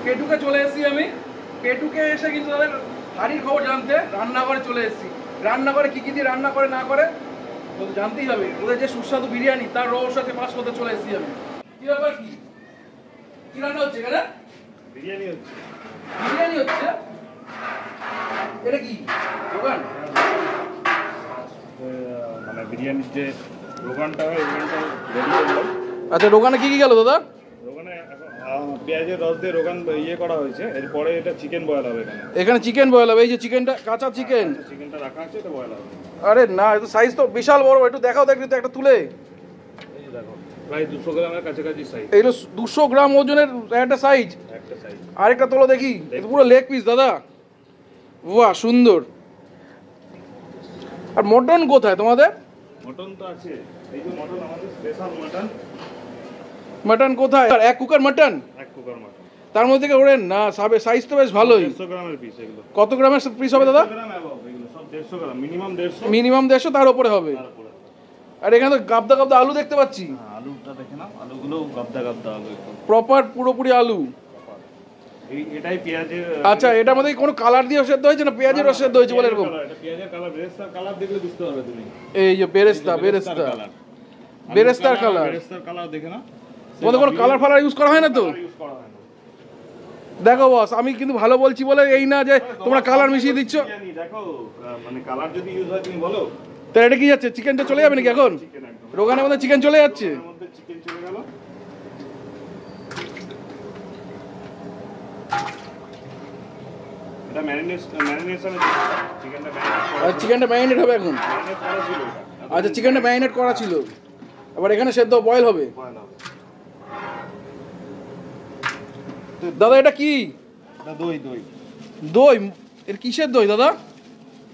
পেটুকে চলে এসেছি আমি। পেটুকে এসে কিন্তু তাদের হাড়ির খবর জানতে রান্নাঘরে চলে এসেছি। রান্নাঘরে কী কী দিয়ে রান্না করে না করে তো জানতেই হবে। ওদের যে সুস্বাদু বিরিয়ানি তার রহস্যকে পাস করতে চলে এসেছি আমি। কী ব্যাপার, কি রান্না হচ্ছে এখানে? বিরিয়ানি হচ্ছে। বিরিয়ানি হচ্ছে? এটা কি দোকান? মানে বিরিয়ানির যে দোকানটা হয় ওখানটা রেডি হলো। আচ্ছা, দোকানে কি কি গেল দাদা? দোকানে পেঁয়াজের রস দিয়ে দোকান ইয়ে করা হয়েছে। এরপরে এটা চিকেন বয়েল হবে এখানে। এখানে চিকেন বয়েল হবে। এই যে চিকেনটা, কাঁচা চিকেন। চিকেনটা রাখা আছে, এটা বয়েল হবে। আরে না, একটু সাইজ তো বিশাল বড়। একটু দেখাও, দেখি তো একটা তুলে। এই দেখো প্রায় 200 গ্রামের কাছাকাছি সাইজ। এইগুলো 200 গ্রাম ওজনের একটা সাইজ। একটা সাইজ। আরেকটা তোলো দেখি। এটা পুরো লেগ পিস দাদা। বাহ, সুন্দর। আর মটন কোথায় তোমাদের? মটন তো আছে, এই যে মটন আমাদের স্পেশাল মটন। মটন কোথায়? আর এক কুকার মটন? এক কুকার মটন। তার মধ্যে থেকে ওরে না, সাইজ তো বেশ ভালোই। 150 গ্রামের পিস এগুলো। কত গ্রামের পিস হবে দাদা? 150 গ্রাম অ্যাবাভ এগুলো সব 150 গ্রাম, মিনিমাম 150। মিনিমাম 150, তার উপরে হবে। আর এখানে তো গাবদা গাবদা আলু দেখতে পাচ্ছি। আলুটা দেখে নাও, আলুগুলো গাবদা গাবদা আলু একদম প্রপার পুরোপুরি আলু। এটাই পেঁয়াজের। আচ্ছা, এটার মধ্যে কোনো কালার দিয়ে সেদ্ধ হয়েছে না পেঁয়াজের রস সেদ্ধ হয়েছে বলে এরকম? এটা পেঁয়াজের কালার, বেরেস্তার কালার দেখলে বুঝতে পারবে তুমি। এই যে বেরেস্তার কালার। বেরেস্তার কালার দেখে না। ওদের কোনো কালার ফালার ইউজ করা হয় না তো? ইউজ করা হয় না। দেখো বস, আমি কিন্তু ভালো বলছি বলে এই না যে তোমরা কালার মিশিয়ে দিচ্ছ। দেখো মানে কালার যদি ইউজ হয় তুমি বলো। তো এটা কি যাচ্ছে? চিকেনটা চলে যাবে নাকি এখন? রোগানের মধ্যে চিকেন চলে যাচ্ছে। চিকেন চলে গেল। এটা ম্যারিনেশন চিকেনটা ম্যারিনেট হবে এখন। আচ্ছা, চিকেনটা ম্যারিনেট করা ছিল, আবার এখানে সেদ্ধ বয়েল হবে। দাদা এটা কি? দই। দই দই? এর কিসের দই দাদা?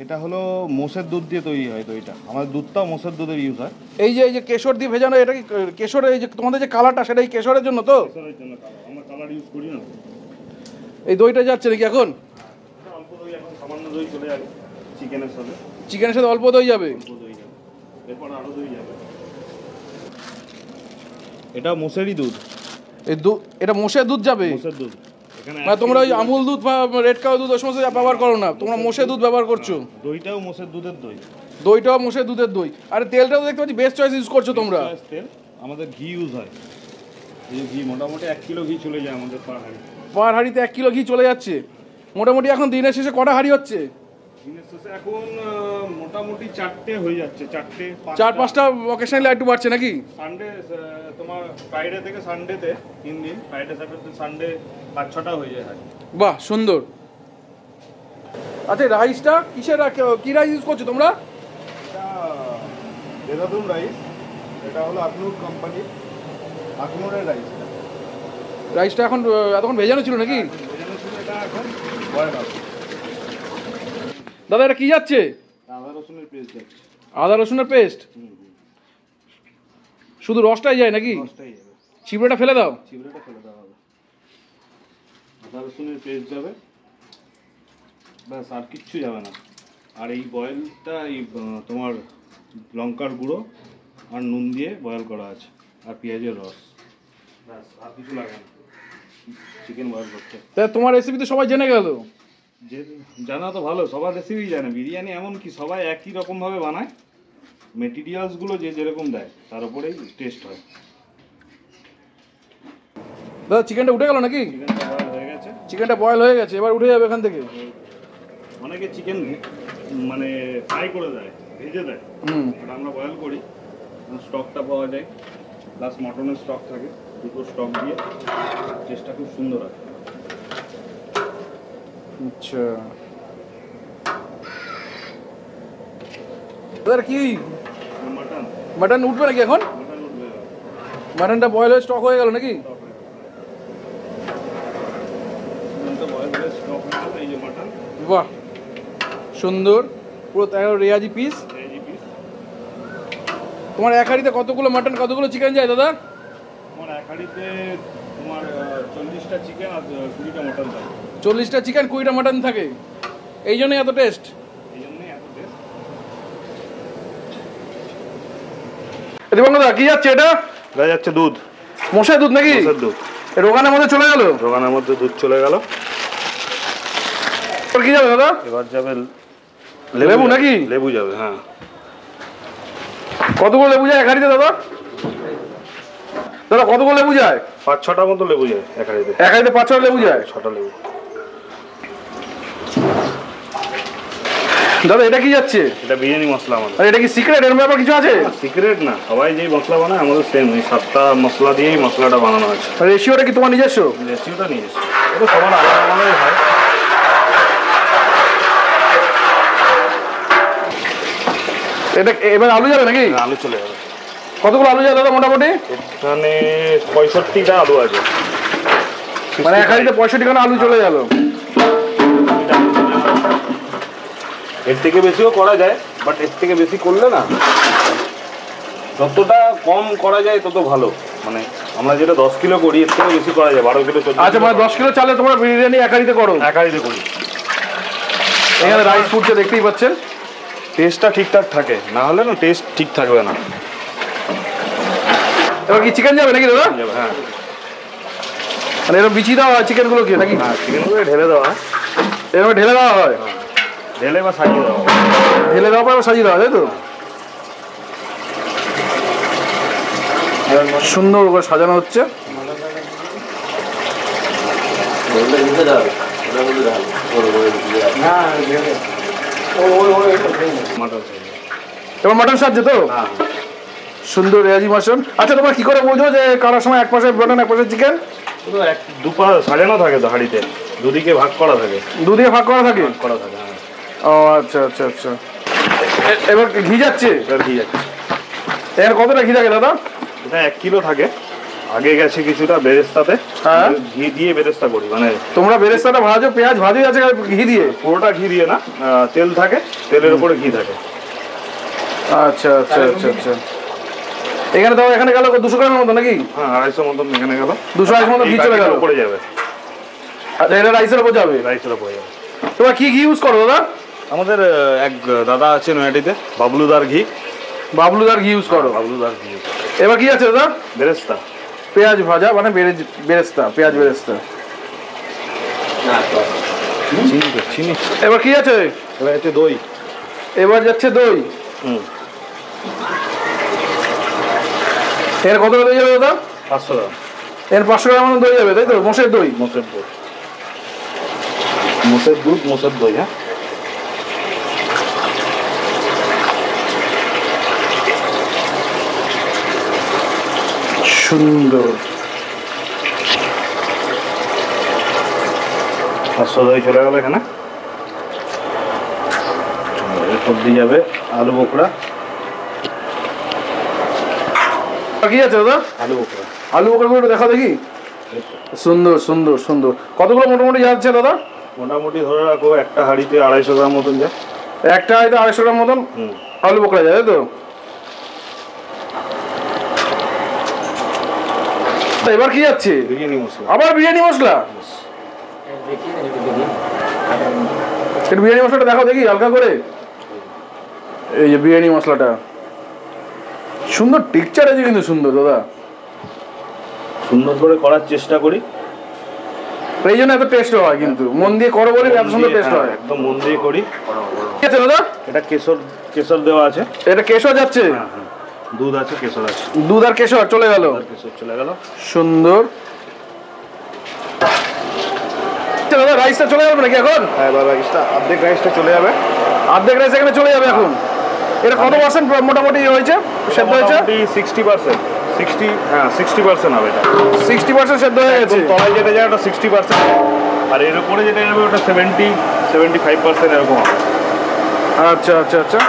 এটা হলো মোষের দুধ দিয়ে তৈরি হয় দইটা। আমাদের দুধটাও মোষের দুধের ইউজ হয়। এই যে কেশর দিয়ে ভেজানো, এটা কি কেশরের? এই যে তোমাদের যে কালারটা, সেটা এই কেশরের জন্য তো? কেশরের জন্য কালার, আমরা কালার ইউজ করি না। এই দইটা যাচ্ছে নাকি এখন? অল্প দই, এখন সামান্য দই চলে যাবে চিকেনের সাথে। চিকেনের সাথে অল্প দই যাবে? অল্প দই যাবে, এরপর আরো দই যাবে। এটা মোষেরই দুধ। এটা মোষের দুধ যাবে? মোষের দুধ। মানে তোমরা ওই আমুল দুধ বা রেড কাউ দুধ ওই সমস্ত ব্যবহার করো না, তোমরা মোষের দুধ ব্যবহার করছো? দইটাও মোষের দুধের দই। দইটাও মোষের দুধের দই। আর তেলটাও দেখতে পাচ্ছি বেস্ট চয়েস ইউজ করছো তোমরা। তেল আমাদের ঘি ইউজ হয়। এই ঘি মোটামুটি 1 কিলো ঘি চলে যায় আমাদের পার হাঁড়ি। পার হাঁড়িতে 1 কিলো ঘি চলে যাচ্ছে। মোটামুটি এখন দিনের শেষে কটা হাঁড়ি হচ্ছে? দিনের শেষে এখন মোটামুটি 4টে হয়ে যাচ্ছে। 4-5টা অকেশনালি একটু বাড়ছে নাকি? সানডে তোমার ফ্রাইডে থেকে সানডেতে 3 দিন, ফ্রাইডে স্যাটারডে সানডে 5-6টা হয়ে যায় হাঁড়ি। বাহ, সুন্দর। আচ্ছা, রাইসটা কিসের, কি রাইস ইউজ করছো তোমরা? এটা দেহরাদুন রাইস। এটা হলো আখনুর কোম্পানি, আখনুরের রাইস। রাইসটা এখন এতক্ষণ ভেজানো ছিল নাকি? ভেজানো ছিল, এটা এখন বয়েল হবে। দাদা এটা কি যাচ্ছে? আদা রসুনের পেস্ট যাচ্ছে। আদা রসুনের পেস্ট? শুধু রসটাই যায় নাকি? রসটাই যাবে। চিবড়াটা ফেলে দাও? চিবড়াটা ফেলে দেওয়া হবে। আদা রসুনের পেস্ট যাবে, ব্যাস, আর কিচ্ছু যাবে না। আর এই বয়েলটা এই তোমার লঙ্কার গুঁড়ো আর নুন দিয়ে বয়েল করা আছে, আর পেঁয়াজের রস, ব্যাস, আর কিছু লাগে না চিকেন বয়েল করতে। তা তোমার রেসিপি তো সবাই জেনে গেল। যে জানা তো ভালো, সবার রেসিপি জানে। বিরিয়ানি এমন কি সবাই একই রকমভাবে বানায়, মেটেরিয়ালসগুলো যে যেরকম দেয় তার উপরেই টেস্ট হয়। দাদা চিকেনটা উঠে গেল নাকি? চিকেনটা বয়েল হয়ে গেছে। চিকেনটা বয়েল হয়ে গেছে, এবার উঠে যাবে এখান থেকে। অনেকে চিকেন মানে ফ্রাই করে দেয়, ভেজে দেয়, আর আমরা বয়েল করি। স্টকটা পাওয়া যায়, প্লাস মটনের স্টক থাকে, দুটো স্টক দিয়ে টেস্টটা খুব সুন্দর হয়। আচ্ছা দাদা কি মাটন? মাটন উঠবে নাকি এখন? মাটন উঠবে। মাটনটা বয়েল হয়ে স্টক হয়ে গেল নাকি? বয়েল হয়ে স্টক হয়ে গেল। এই যে মাটন, বাহ, সুন্দর, পুরো রেয়াজি পিস। তোমার এক হাঁড়িতে কতগুলো মাটন, কতগুলো চিকেন যায় দাদা? আমার এক হাঁড়িতে তোমার 40টা চিকেন আর 20টা মাটন থাকে। 40টা চিকেন 20টা মাটন থাকে, এই জন্যই এত টেস্ট। এই জন্যই এত টেস্ট। দীপঙ্কর দা কি যাচ্ছে এটা? এটা যাচ্ছে দুধ, মোষের দুধ নাকি? মোষের দুধ। রোগানের মধ্যে চলে গেল, রোগানের মধ্যে দুধ চলে গেল। কি যাবে দাদা? এবার যাবে লেবু নাকি? লেবু যাবে, হ্যাঁ। কতগুলো লেবু যায় এক হাঁড়িতে দাদা? দাদা কতগুলো লেবু যায়? 5-6টা মতো লেবু যায় এক হাঁড়িতে। এক হাঁড়িতে 5-6টা লেবু যায়? 6টা লেবু। দাদা এটা কি যাচ্ছে? এটা বিরিয়ানি মশলা আমাদের। আর এটা কি সিক্রেট, এর ব্যাপার কিছু আছে? সিক্রেট না, সবাই যেই মশলা বানায় আমাদের সেম, এই 7টা মশলা দিয়েই মশলাটা বানানো আছে। রেশিওটা কি তোমার নিজস্ব? রেশিওটা নিয়ে এসেছি, এটা সবার আলাদা আলাদাই হয়। এটা এবার আলু যাবে নাকি? আলু চলে যাবে। কতগুলো আলু যায় দাদা মোটামুটি? এখানে 65টা আলু আছে, মানে এক হাঁড়িতে 65খানা আলু চলে গেল। এর থেকে বেশিও করা যায়, বাট এর থেকে বেশি করলে না, যতটা কম করা যায় তত ভালো। মানে আমরা যেটা 10 কিলো করি, এর থেকে বেশি করা যায় 12 কিলো 14। আচ্ছা, মানে 10 কিলো চালে তোমরা বিরিয়ানি এক হাঁড়িতে করো? এক হাঁড়িতে করি। এখানে রাইস ফুটছে দেখতেই পাচ্ছেন। টেস্টটা ঠিকঠাক থাকে, না হলে না টেস্ট ঠিক থাকবে না। এবার কি চিকেন যাবে নাকি দাদা? হ্যাঁ, মানে এরকম বিচি দেওয়া হয় চিকেনগুলোকে নাকি? হ্যাঁ, চিকেনগুলো ঢেলে দেওয়া হয়। এরকম ঢেলে দেওয়া হয়? ঢেলে বা সাজিয়ে দেওয়া হয়। ঢেলে দেওয়ার পর সাজিয়ে দেওয়া হয়, তাই তো? সুন্দর করে সাজানো হচ্ছে। এবার মাটন সাজছে তো? সুন্দর রেয়াজি মাটন। আচ্ছা, তোমরা কি করে বলছো যে কারার সময় এক পাশে মাটন এক পাশে চিকেন? দুপা সাজানো থাকে তো হাঁড়িতে, দুদিকে ভাগ করা থাকে। দুদিকে ভাগ করা থাকে? করা থাকে, হ্যাঁ। ও আচ্ছা আচ্ছা আচ্ছা। এবার ঘি যাচ্ছে? এবার ঘি যাচ্ছে। এর কতটা ঘি থাকে দাদা? এটা 1 কিলো থাকে। আগে গেছে কিছুটা বেরেস্তাতে, হ্যাঁ, ঘি দিয়ে বেরেস্তা করি। মানে তোমরা বেরেস্তাটা ভাজো, পেঁয়াজ ভাজো আছে ঘি দিয়ে? পুরোটা ঘি দিয়ে না, তেল থাকে, তেলের উপরে ঘি থাকে। আচ্ছা আচ্ছা আচ্ছা আচ্ছা। এখানে দাও, এখানে গেল 200 গ্রামের মতো নাকি? হ্যাঁ, 250 মতন এখানে গেল। 250 মতো ঘি চলে গেল, পড়ে যাবে। আচ্ছা, এটা রাইসের উপর যাবে? রাইসের উপরে যাবে। তোমরা কি ঘি ইউজ করো দাদা? আমাদের এক দাদা আছে নয়াটিতে, বাবলুদার ঘি। বাবলুদার ঘি ইউজ করো? বাবলুদার ঘি। এবার কি আছে দাদা? বেরেস্তা, পেঁয়াজ ভাজা, মানে বেরেস্তা, পেঁয়াজ বেরেস্তা। চিনি। এবার কি আছে? এবার হচ্ছে দই। এবার যাচ্ছে দই। এর কত দই যাবে দাদা? 500 গ্রাম। এর 500 গ্রাম মতো দই যাবে, তাই তো? মোষের দই? মোষের দই, মোষের দুধ, মোষের দই। হ্যাঁ, সুন্দর। 500 দই চলে গেল এখানে। এরপর দিয়ে যাবে আলু বোখরা। কি আছে দাদা? আলু বোখরা। আলু বোখরা একটু দেখা দেখি। সুন্দর সুন্দর সুন্দর। কতগুলো মোটামুটি যাচ্ছে দাদা? মোটামুটি ধরে রাখো একটা হাঁড়িতে 250 গ্রাম মতন যায়। একটা হাঁড়িতে 250 গ্রাম মতন আলু বোখরা যায়, তাই তো? এবার কি যাচ্ছে? বিরিয়ানি মশলা। আবার বিরিয়ানি মশলা? একটু বিরিয়ানি মশলাটা দেখো দেখি হালকা করে। এই যে বিরিয়ানি মশলাটা, সুন্দর টেক্সচার আছে কিন্তু, সুন্দর দাদা। সুন্দর করে করার চেষ্টা করি, এই জন্য এত টেস্ট হয়। কিন্তু মন দিয়ে করো বলে এত সুন্দর টেস্ট হয়। একদম মন দিয়ে করি। ঠিক আছে দাদা? এটা কেশর দেওয়া আছে। এটা কেশর যাচ্ছে? দুধ আছে, কেশর আছে। দুধ আর কেশর চলে গেল। কেশর চলে গেল। সুন্দর। দাদা রাইসটা চলে যাবে নাকি এখন? হ্যাঁ, রাইসটা অর্ধেক রাইসটা চলে যাবে। অর্ধেক রাইস এখানে চলে যাবে এখন। এটা কত পার্সেন্ট মোটামুটি হয়েছে, সেদ্ধ হয়েছে? 60%। 60% হবে এটা। 60% সেদ্ধ হয়ে গেছে। তলায় যেটা যায় ওটা 60%, আর এর উপরে যেটা যাবে ওটা 70-75% এরকম হবে। আচ্ছা আচ্ছা আচ্ছা আচ্ছা।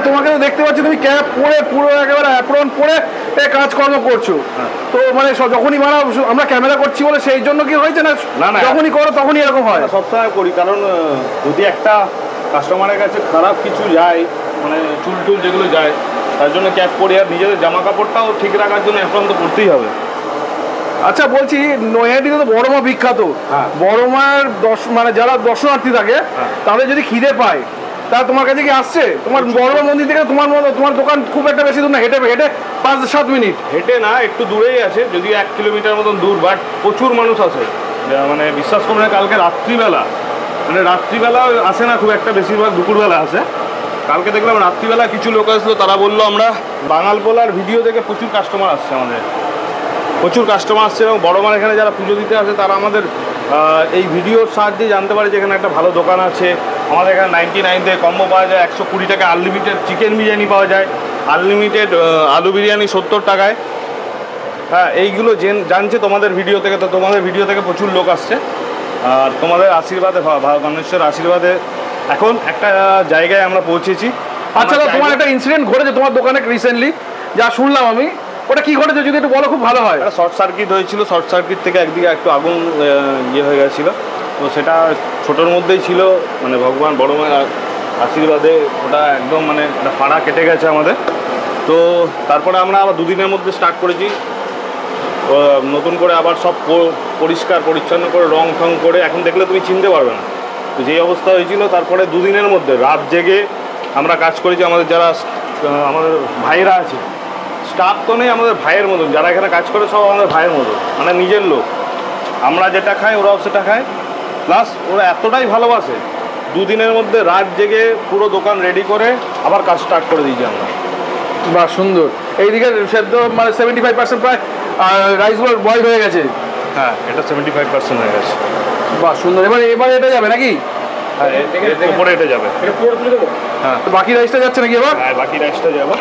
তোমাকে তো দেখতে পাচ্ছি তুমি ক্যাপ পরে পুরো একেবারে অ্যাপ্রন পরে কাজকর্ম করছো। তো মানে যখনই মারা আমরা ক্যামেরা করছি বলে সেই জন্য কি হয়েছে, না যখনই করো তখনই এরকম হয়? সবসময় করি, কারণ যদি একটা কাস্টমারের কাছে খারাপ কিছু যায়, মানে চুল যেগুলো যায়, তার জন্য ক্যাপ পরি। আর নিজেদের জামা কাপড়টাও ঠিক রাখার জন্য অ্যাপ্রন তো করতেই হবে। আচ্ছা বলছি, নৈহাটিতে তো বড় মা বিখ্যাত। বড় মায়ের মানে যারা দর্শনার্থী থাকে তাদের যদি খিদে পায় তা তোমার কাছে কি আসছে? তোমার বড় মন্দির থেকে তোমার দোকান খুব একটা বেশি দূর না, হেঁটে হেঁটে 5-7 মিনিট। হেঁটে না, একটু দূরেই আছে, যদিও 1 কিলোমিটার মতন দূর, বাট প্রচুর মানুষ আসে। মানে বিশ্বাস করুন কালকে রাত্রিবেলা, মানে রাত্রিবেলা আসে না খুব একটা, বেশিরভাগ দুপুরবেলা আসে। কালকে দেখলাম রাত্রিবেলা কিছু লোক আসলো, তারা বললো আমরা বাঙাল পোলার ভিডিও দেখে প্রচুর কাস্টমার আসছে আমাদের, প্রচুর কাস্টমার আসছে। এবং বড় মার এখানে যারা পুজো দিতে আসে তারা আমাদের এই ভিডিওর সাহায্যে জানতে পারে যে এখানে একটা ভালো দোকান আছে। আমাদের এখানে 99 থেকে কম্বো পাওয়া যায়, 120 টাকা আনলিমিটেড চিকেন বিরিয়ানি পাওয়া যায়, আনলিমিটেড আলু বিরিয়ানি 70 টাকায়। হ্যাঁ, এইগুলো জানছে তোমাদের ভিডিও থেকে, তো তোমাদের ভিডিও থেকে প্রচুর লোক আসছে। আর তোমাদের আশীর্বাদে, গণেশের আশীর্বাদে এখন একটা জায়গায় আমরা পৌঁছেছি। আচ্ছা, তোমার একটা ইনসিডেন্ট ঘটেছে তোমার দোকানে রিসেন্টলি, যা শুনলাম আমি, ওটা কি ঘটেছে যদি একটু বলো, খুব ভালো হয়। শর্ট সার্কিট হয়েছিল, শর্ট সার্কিট থেকে একদিকে একটু আগুন ইয়ে হয়ে গেছিলো, তো সেটা ছোটোর মধ্যেই ছিল, মানে ভগবান বড় মায়ের আশীর্বাদে ওটা একদম মানে একটা ফাড়া কেটে গেছে আমাদের। তো তারপরে আমরা আবার 2 দিনের মধ্যে স্টার্ট করেছি নতুন করে আবার সব পরিষ্কার পরিচ্ছন্ন করে রং ফং করে, এখন দেখলে তুমি চিনতে পারবে না তো যেই অবস্থা হয়েছিল। তারপরে 2 দিনের মধ্যে রাত জেগে আমরা কাজ করেছি। আমাদের যারা আমাদের ভাইরা আছে, স্টাফ তো নেই, আমাদের ভাইয়ের মতন যারা এখানে কাজ করে সব আমাদের ভাইয়ের মতন, মানে নিজের লোক। আমরা যেটা খাই ওরাও সেটা খায়, প্লাস ওরা এতটাই ভালোবাসে। 2 দিনের মধ্যে রাত জেগে পুরো দোকান রেডি করে আবার কাজ স্টার্ট করে দিয়েছি আমরা। বাহ, সুন্দর। এইদিকে সেদ্ধ মানে 75% প্রায় রাইসগুলো বয়েল হয়ে গেছে। হ্যাঁ, এটা 75% হয়ে গেছে। বাহ, সুন্দর। এবার এটা যাবে নাকি? হ্যাঁ, উপরে এটা যাবে। হ্যাঁ, বাকি রাইসটা যাচ্ছে নাকি এবার? হ্যাঁ, বাকি রাইসটা যাবে।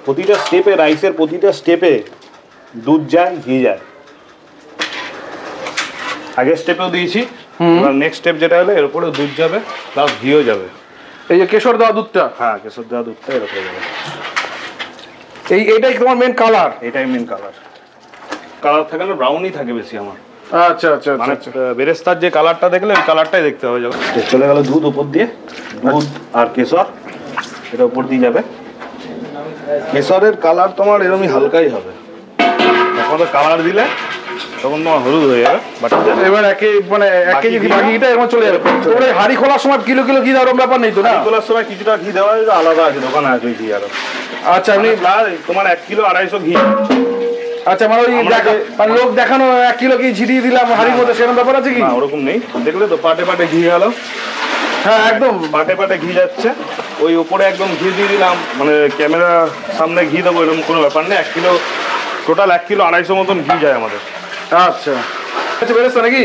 প্রতিটা স্টেপে, রাইসের প্রতিটা স্টেপে দুধ যায়, ঘি যায়। আগের স্টেপেও দিয়েছি, এবার নেক্সট স্টেপ যেটা হলো এর উপরে দুধ যাবে প্লাস ঘিও যাবে। এই যে কেশর দেওয়া দুধটা? হ্যাঁ, কেশর দেওয়া দুধটা এর উপরে যাবে। এইটাই তোমার মেন কালার? এটাই মেন কালার। কালার থাকে না, ব্রাউনই থাকে বেশি আমার। আচ্ছা আচ্ছা মানে আচ্ছা। বেরেস্তার যে কালারটা দেখলে ওই কালারটাই দেখতে হবে। যখন চলে গেল দুধ উপর দিয়ে, দুধ আর কেশর এটা উপর দিয়ে যাবে। কেশরের কালার তোমার এরকমই হালকাই হবে, তখন কালার দিলে তখন তোমার হলুদ হয়ে যাবে। বাট এবার এক কেজি বাকিটা এবার চলে যাবে। ওরে হাড়ি খোলার সময় কিলো কিলো ঘি দেওয়ার ব্যাপার নেই তো? না, খোলার সময় কিছুটা ঘি দেওয়া আলাদা আছে, দোকানে আছে ঘি আরো। আচ্ছা, এমনি তোমার 1 কিলো 250 ঘি। আচ্ছা, মানে ওই লোক দেখানো 1 কিলো কি ছিটিয়ে দিলাম হাড়ির মধ্যে, সেরকম ব্যাপার আছে কি? না, ওরকম নেই। দেখলে তো পাটে পাটে ঘি গেল। হ্যাঁ, একদম পাটে পাটে ঘি যাচ্ছে। ওই উপরে একদম ঘি দিয়ে দিলাম, মানে ক্যামেরার সামনে ঘি দেবো এরকম কোনো ব্যাপার নেই। 1 কিলো টোটাল 1 কিলো 250 মতন ঘি যায় আমাদের। আচ্ছা আচ্ছা, বেরেস্তা নাকি?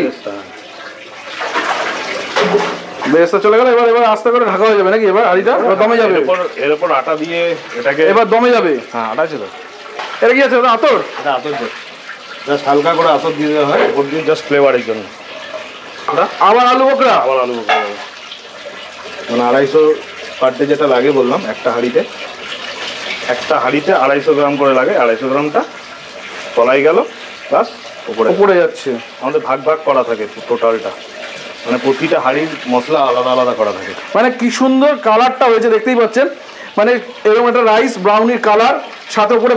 বেরেস্তা চলে গেল। এবার আস্তে করে ঢাকা হয়ে যাবে নাকি? এবার হাড়িটা দমে যাবে? এর উপর আটা দিয়ে এটাকে এবার দমে যাবে। হ্যাঁ, আটা ছিল। এটা কি আছে? আতর? এটা আতর জাস্ট হালকা করে আতর দিয়ে দেওয়া হয় উপর দিয়ে, জাস্ট ফ্লেভারের জন্য। আবার আলু বোকরা? আবার আলু বোকরা মানে 250 পার ডে যেটা লাগে বললাম, একটা হাঁড়িতে 250 গ্রাম করে লাগে। 250 গ্রামটা তলাই গেল, প্লাস উপরে যাচ্ছে। আমাদের ভাগ ভাগ করা থাকে টোটালটা, মানে প্রতিটা হাঁড়ির মশলা আলাদা আলাদা করা থাকে। মানে কি সুন্দর কালারটা হয়েছে, দেখতেই পাচ্ছেন। মানে এরকম একটা রাইস ব্রাউনির কালার, সাথে উপরে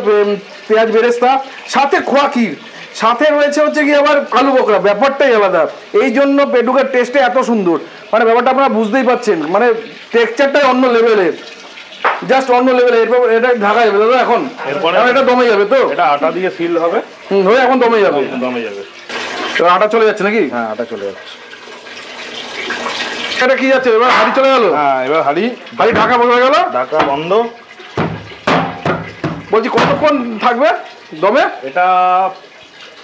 পেঁয়াজ বেরেস্তা, সাথে খোয়া ক্ষীর, সাথে রয়েছে হচ্ছে কি আবার আলু বোকরা। ব্যাপারটাই আলাদা, এই জন্য পেটুকের টেস্টে এত সুন্দর। মানে ব্যাপারটা আপনারা বুঝতেই পাচ্ছেন, মানে টেক্সচারটাই অন্য লেভেলের, জাস্ট অন্য লেভেলের। এরপর এটা ঢাকা যাবে দাদা এখন? এরপরে এটা দমে যাবে তো? এটা আটা দিয়ে ফিল হবে। হয়ে এখন দমে যাবে। দমে যাবে। তো আটা চলে যাচ্ছে নাকি? হ্যাঁ, আটা চলে যাচ্ছে। এটা কি যাচ্ছে? এবার হাঁড়ি চলে গেল? হ্যাঁ, এবার হাঁড়ি ঢাকা হয়ে গেল। ঢাকা বন্ধ। বলছি কতক্ষণ থাকবে দমে? এটা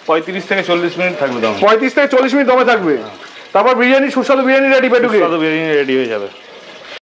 35 থেকে 40 মিনিট থাকবে দমে। 35 থেকে 40 মিনিট দমে থাকবে। তারপর বিরিয়ানি, সুস্বাদু বিরিয়ানি রেডি পেটুকে। সুস্বাদু বিরিয়ানি রেডি হয়ে যাবে।